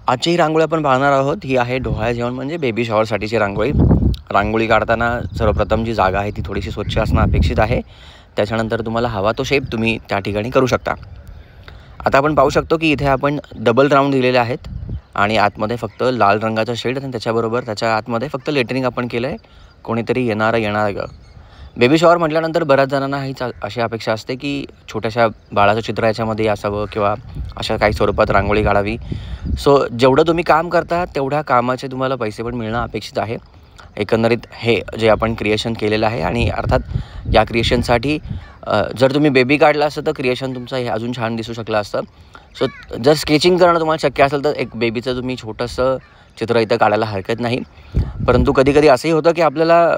आजची ही रांगोळी आपण पाहणार आहोत, ही आहे डोहाळे जेवण म्हणजे बेबी शॉवरसाठीची रांगोळी. रांगोळी काढताना सर्वप्रथम जी जागा आहे ती थोडीशी स्वच्छ असणं अपेक्षित आहे. त्याच्यानंतर तुम्हाला हवा तो शेप तुम्ही त्या ठिकाणी करू शकता. आता आपण पाहू शकतो की इथे आपण डबल राऊंड दिलेले आहेत आणि आतमध्ये फक्त लाल रंगाचा शेड आणि त्याच्याबरोबर त्याच्या आतमध्ये फक्त लेटरिंग आपण केलं आहे. कोणीतरी येणार ग. बेबी शॉवर म्हटल्यानंतर बऱ्याच जणांना हीच अशी अपेक्षा असते की छोट्याशा बाळाचं चित्र याच्यामध्ये असावं किंवा अशा काही स्वरूपात रांगोळी काढावी. सो जेवढं तुम्ही काम करता तेवढ्या कामाचे तुम्हाला पैसे पण मिळणं अपेक्षित आहे. एकंदरीत हे जे आपण क्रिएशन केलेलं आहे आणि अर्थात या क्रिएशनसाठी जर तुम्ही बेबी काढला असतं तर क्रिएशन तुमचं हे अजून छान दिसू शकलं असतं. सो जर स्केचिंग करणं तुम्हाला शक्य असेल तर एक बेबीचं तुम्ही छोटंसं चित्र इथं काढायला हरकत नाही. परंतु कधी असंही होतं की आपल्याला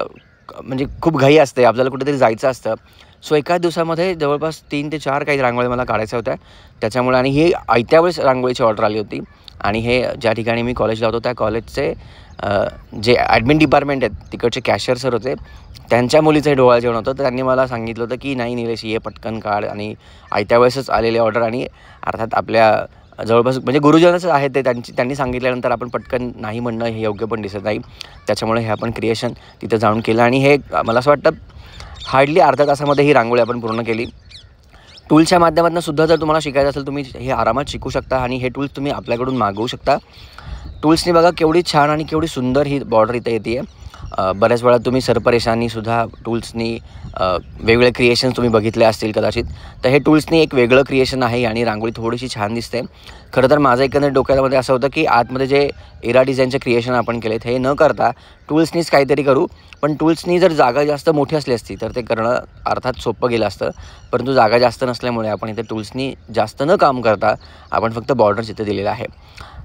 म्हणजे खूप घाई असते, आपल्याला कुठेतरी जायचं असतं. सो एकाच दिवसामध्ये जवळपास 3 ते 4 काही रांगोळी मला काढायच्या होत्या. त्याच्यामुळे आणि ही आयत्या वेळेस रांगोळीची ऑर्डर आली होती आणि हे ज्या ठिकाणी मी कॉलेजला होतो त्या कॉलेजचे जे ॲडमिन डिपार्टमेंट आहेत तिकडचे कॅशियर सर होते. त्यांच्या मुलीचं हे डोहाळे जेवण होतं. तर त्यांनी मला सांगितलं होतं की नाही निलेश ये पटकन काढ आणि आयत्या वेळेसच आलेली ऑर्डर आणि अर्थात आपल्या जवळपास म्हणजे गुरुजनच आहेत ते त्यांनी सांगितल्यानंतर आपण पटकन नाही म्हणणं हे योग्य पण दिसत नाही. त्याच्यामुळे हे आपण क्रिएशन तिथं जाऊन केलं आणि हे मला असं वाटतं हार्डली अर्ध्या तासामध्ये ही रांगोळी आपण पूर्ण केली. टूल्सच्या माध्यमातून सुद्धा जर तुम्हाला शिकायचं असेल तुम्ही हे आरामात शिकू शकता आणि हे टूल्स तुम्ही आपल्याकडून मागवू शकता. टूल्सनी बघा केवढी छान आणि केवढी सुंदर ही बॉर्डर इथं येते आहे. बऱ्याच वेळा तुम्ही सरपरेशांनीसुद्धा टूल्सनी वेगवेगळे क्रिएशन्स तुम्ही बघितले असतील कदाचित. तर हे टूल्सनी एक वेगळं क्रिएशन आहे आणि रांगोळी थोडीशी छान दिसते. खरं तर माझं एकंदर डोक्यामध्ये असं होतं की आतमध्ये जे एरा डिझाईनचे क्रिएशन आपण केलेत हे न करता टूल्सनीच काहीतरी करू. पण टूल्सनी जर जागा जास्त मोठी असली असती तर ते करणं अर्थात सोपं गेलं असतं. परंतु जागा जास्त नसल्यामुळे आपण इथे टूल्सनी जास्त न काम करता आपण फक्त बॉर्डर इथे दिलेलं आहे.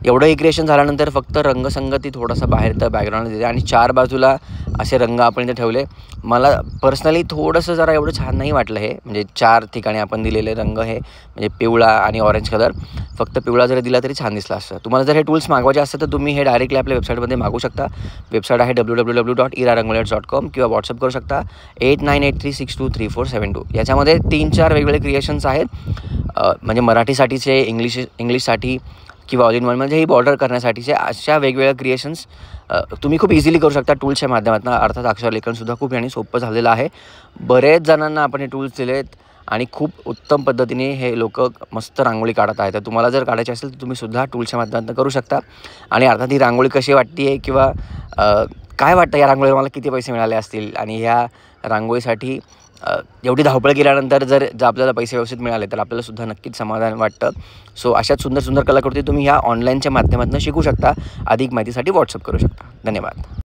एवढं हे क्रिएशन झाल्यानंतर फक्त रंगसंगती थोडासा बाहेर तर बॅकग्राऊंड दिले आणि 4 बाजूला असे रंग आपण इथे ठेवले. मला पर्सनली थोडंसं जरा एवढं छान नाही वाटलं हे, म्हणजे 4 ठिकाणी आपण दिलेले रंग हे म्हणजे पिवळा आणि ऑरेंज कलर. फक्त पिवळा जरी दिला तरी छान दिसला असतं. तुम्हाला जर हे टूल्स मागवायचे असतं तर तुम्ही हे डायरेक्टली आपल्या वेबसाईटमध्ये मागवू शकता. वेबसाईट आहे www.irarangoliarts.com किंवा व्हॉट्सअप करू शकता 8983623472. याच्यामध्ये 3-4 वेगवेगळे क्रिएशन्स आहेत. म्हणजे मराठीसाठीचे, इंग्लिशसाठी किंवा ऑल इन वन म्हणजे ही बॉर्डर करण्यासाठीचे अशा वेगवेगळ्या क्रिएशन्स तुम्ही खूप इझिली करू शकता टूल्सच्या माध्यमातून. अर्थात अक्षरलेखनसुद्धा खूप याने सोपं झालेलं आहे. बरेच जणांना आपण हे टूल्स दिलेत आणि खूप उत्तम पद्धतीने हे लोक मस्त रांगोळी काढत आहेत. तर तुम्हाला जर काढायची असेल तर तुम्ही सुद्धा टूल्सच्या माध्यमातून करू शकता. आणि अर्थात ही रांगोळी कशी वाटते आहे किंवा काय वाटतं या रांगोळीला मला किती पैसे मिळाले असतील आणि ह्या रांगोळीसाठी एवढी धावपळ केल्यानंतर जर आपल्याला पैसे व्यवस्थित मिळाले तर आपल्याला सुद्धा नक्कीच समाधान वाटतं. सो अशाच सुंदर सुंदर कलाकृती तुम्ही ह्या ऑनलाईनच्या माध्यमातून शिकू शकता. अधिक माहितीसाठी व्हॉट्सअप करू शकता. धन्यवाद.